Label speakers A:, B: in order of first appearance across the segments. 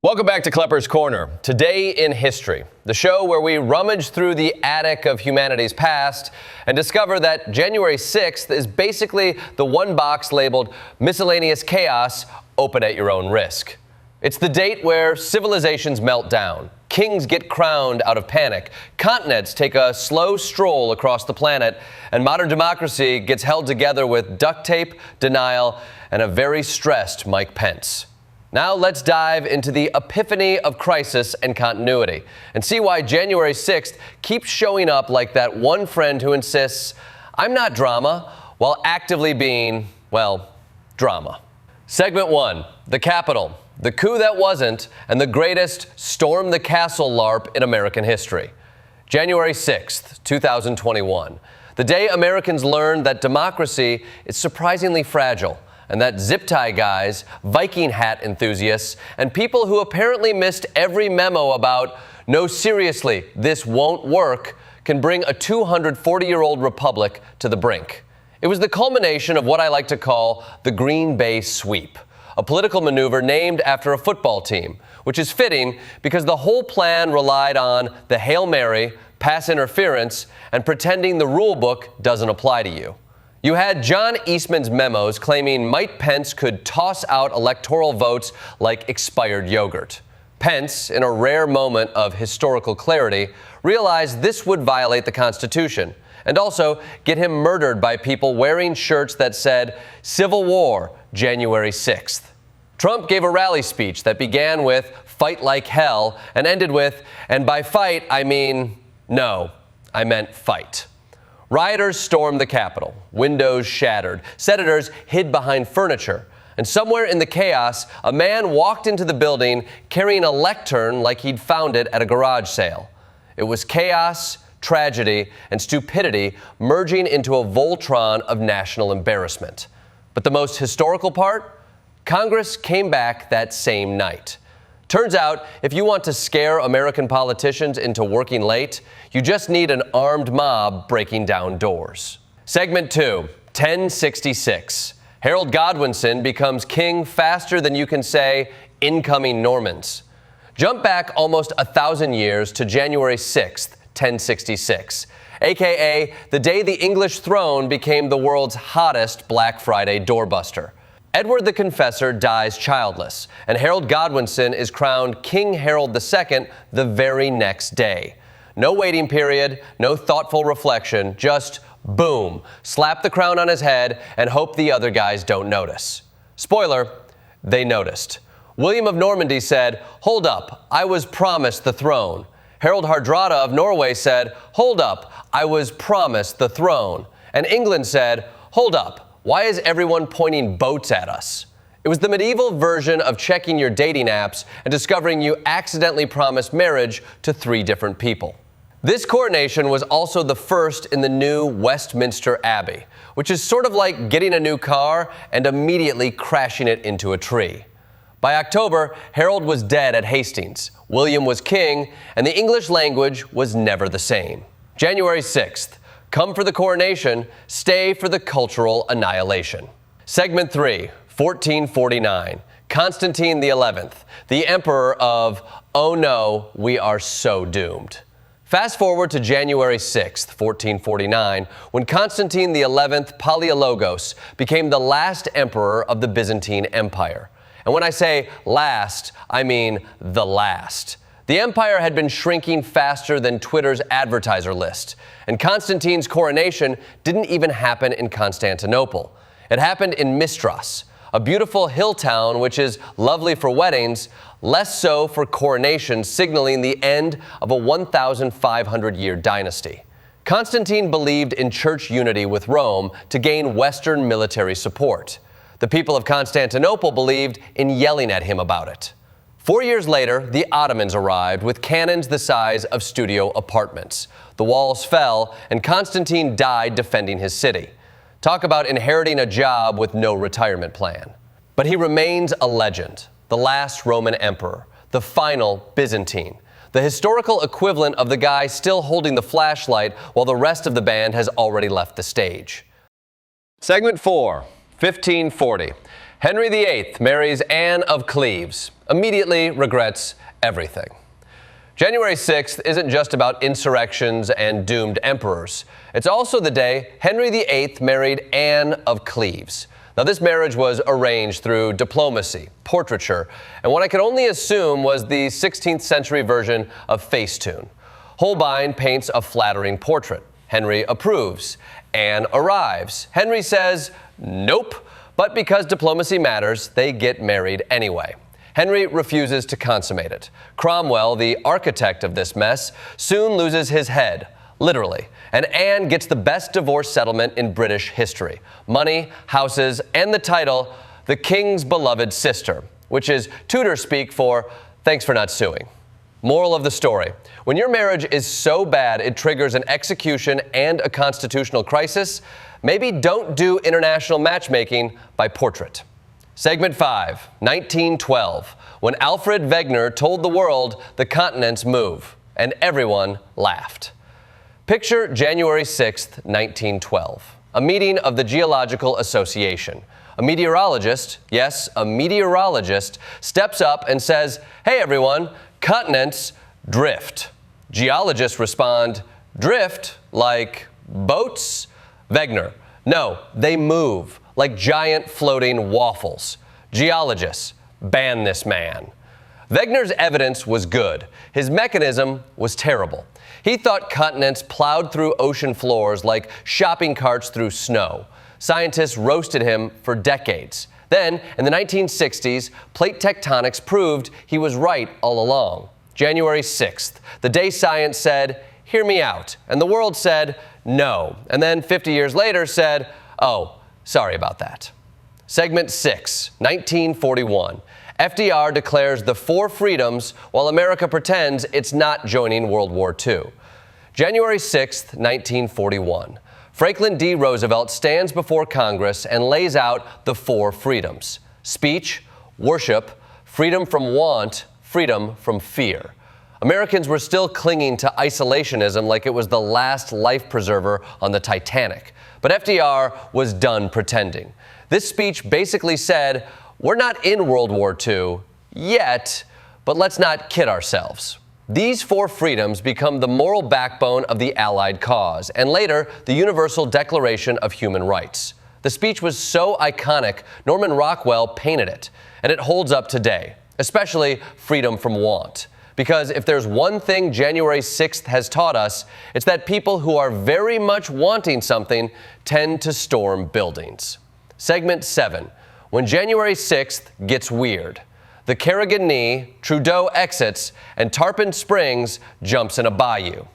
A: Welcome back to Klepper's Corner. Today in History, the show where we rummage through the attic of humanity's past and discover that January 6th is basically the one box labeled miscellaneous chaos, open at your own risk. It's the date where civilizations melt down, kings get crowned out of panic, continents take a slow stroll across the planet, and modern democracy gets held together with duct tape, denial, and a very stressed Mike Pence. Now let's dive into the epiphany of crisis and continuity and see why January 6th keeps showing up like that one friend who insists, "I'm not drama," while actively being, well, drama. Segment 1, the Capitol, the coup that wasn't, and the greatest storm the castle LARP in American history. January 6th, 2021, the day Americans learned that democracy is surprisingly fragile, and that zip tie guys, Viking hat enthusiasts, and people who apparently missed every memo about, "No, seriously, this won't work," can bring a 240-year-old republic to the brink. It was the culmination of what I like to call the Green Bay Sweep, a political maneuver named after a football team, which is fitting because the whole plan relied on the Hail Mary, pass interference, and pretending the rule book doesn't apply to you. You had John Eastman's memos claiming Mike Pence could toss out electoral votes like expired yogurt. Pence, in a rare moment of historical clarity, realized this would violate the Constitution and also get him murdered by people wearing shirts that said Civil War, January 6th. Trump gave a rally speech that began with "Fight like hell" and ended with, "And by fight, I mean, no, I meant fight." Rioters stormed the Capitol, windows shattered, senators hid behind furniture, and somewhere in the chaos, a man walked into the building carrying a lectern like he'd found it at a garage sale. It was chaos, tragedy, and stupidity merging into a Voltron of national embarrassment. But the most historical part? Congress came back that same night. Turns out, if you want to scare American politicians into working late, you just need an armed mob breaking down doors. Segment 2, 1066. Harold Godwinson becomes king faster than you can say, "incoming Normans." Jump back almost 1,000 years to January 6th, 1066, aka the day the English throne became the world's hottest Black Friday doorbuster. Edward the Confessor dies childless, and Harold Godwinson is crowned King Harold II the very next day. No waiting period, no thoughtful reflection, just boom, slap the crown on his head and hope the other guys don't notice. Spoiler, they noticed. William of Normandy said, "Hold up, I was promised the throne." Harald Hardrada of Norway said, "Hold up, I was promised the throne." And England said, "Hold up, why is everyone pointing boats at us?" It was the medieval version of checking your dating apps and discovering you accidentally promised marriage to 3 different people. This coronation was also the first in the new Westminster Abbey, which is sort of like getting a new car and immediately crashing it into a tree. By October, Harold was dead at Hastings, William was king, and the English language was never the same. January 6th. Come for the coronation, stay for the cultural annihilation. Segment 3, 1449. Constantine XI, the emperor of, oh no, we are so doomed. Fast forward to January 6th, 1449, when Constantine XI Palaiologos became the last emperor of the Byzantine Empire. And when I say last, I mean the last. The empire had been shrinking faster than Twitter's advertiser list, and Constantine's coronation didn't even happen in Constantinople. It happened in Mistras, a beautiful hill town which is lovely for weddings, less so for coronations, signaling the end of a 1,500-year dynasty. Constantine believed in church unity with Rome to gain Western military support. The people of Constantinople believed in yelling at him about it. 4 years later, the Ottomans arrived with cannons the size of studio apartments. The walls fell, and Constantine died defending his city. Talk about inheriting a job with no retirement plan. But he remains a legend, the last Roman emperor, the final Byzantine, the historical equivalent of the guy still holding the flashlight while the rest of the band has already left the stage. Segment 4, 1540. Henry VIII marries Anne of Cleves. immediately regrets everything. January 6th isn't just about insurrections and doomed emperors. It's also the day Henry VIII married Anne of Cleves. Now, this marriage was arranged through diplomacy, portraiture, and what I could only assume was the 16th century version of Facetune. Holbein paints a flattering portrait. Henry approves. Anne arrives. Henry says, nope, but because diplomacy matters, they get married anyway. Henry refuses to consummate it. Cromwell, the architect of this mess, soon loses his head, literally, and Anne gets the best divorce settlement in British history. Money, houses, and the title, the King's Beloved Sister, which is Tudor speak for thanks for not suing. Moral of the story: when your marriage is so bad it triggers an execution and a constitutional crisis, maybe don't do international matchmaking by portrait. Segment 5, 1912, when Alfred Wegener told the world the continents move, and everyone laughed. Picture January 6th, 1912, a meeting of the Geological Association. A meteorologist, yes, a meteorologist, steps up and says, "Hey everyone, continents drift." Geologists respond, "Drift? Like boats?" Wegener, "No, they move, like giant floating waffles." Geologists, "Ban this man." Wegener's evidence was good. His mechanism was terrible. He thought continents plowed through ocean floors like shopping carts through snow. Scientists roasted him for decades. Then, in the 1960s, plate tectonics proved he was right all along. January 6th, the day science said, "Hear me out," and the world said, "No," and then 50 years later said, "Oh, sorry about that." Segment 6, 1941. FDR declares the 4 freedoms while America pretends it's not joining World War II. January 6th, 1941. Franklin D. Roosevelt stands before Congress and lays out the 4 freedoms: speech, worship, freedom from want, freedom from fear. Americans were still clinging to isolationism like it was the last life preserver on the Titanic. But FDR was done pretending. This speech basically said, we're not in World War II yet, but let's not kid ourselves. These 4 freedoms become the moral backbone of the Allied cause, and later, the Universal Declaration of Human Rights. The speech was so iconic, Norman Rockwell painted it, and it holds up today, especially freedom from want. Because if there's one thing January 6th has taught us, it's that people who are very much wanting something tend to storm buildings. Segment 7, when January 6th gets weird. The Kerrigan knee, Trudeau exits, and Tarpon Springs jumps in a bayou.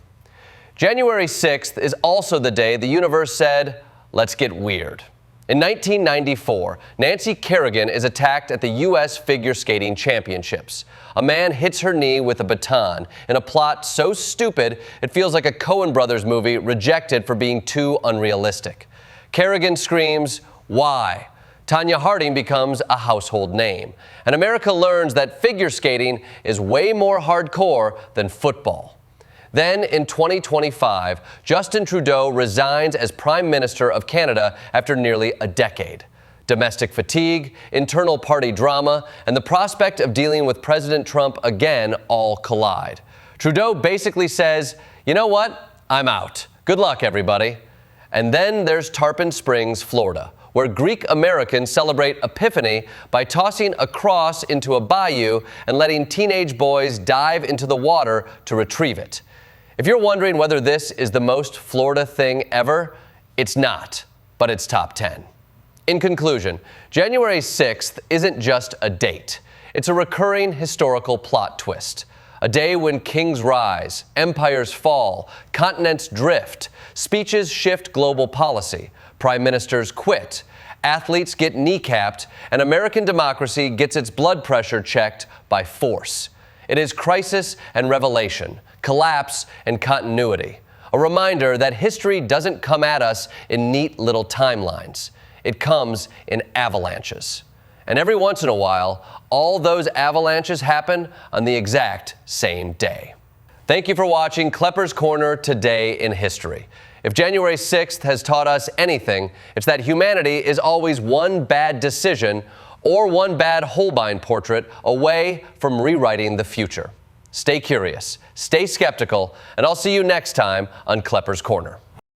A: January 6th is also the day the universe said, let's get weird. In 1994, Nancy Kerrigan is attacked at the U.S. Figure Skating Championships. A man hits her knee with a baton in a plot so stupid it feels like a Coen Brothers movie rejected for being too unrealistic. Kerrigan screams, "Why?" Tanya Harding becomes a household name, and America learns that figure skating is way more hardcore than football. Then, in 2025, Justin Trudeau resigns as Prime Minister of Canada after nearly a decade. Domestic fatigue, internal party drama, and the prospect of dealing with President Trump again all collide. Trudeau basically says, you know what? I'm out. Good luck, everybody. And then there's Tarpon Springs, Florida, where Greek Americans celebrate Epiphany by tossing a cross into a bayou and letting teenage boys dive into the water to retrieve it. If you're wondering whether this is the most Florida thing ever, it's not, but it's top 10. In conclusion, January 6th isn't just a date. It's a recurring historical plot twist. A day when kings rise, empires fall, continents drift, speeches shift global policy, prime ministers quit, athletes get kneecapped, and American democracy gets its blood pressure checked by force. It is crisis and revelation, collapse and continuity. A reminder that history doesn't come at us in neat little timelines. It comes in avalanches. And every once in a while, all those avalanches happen on the exact same day. Thank you for watching Klepper's Corner Today in History. If January 6th has taught us anything, it's that humanity is always one bad decision or one bad Holbein portrait away from rewriting the future. Stay curious, stay skeptical, and I'll see you next time on Klepper's Corner.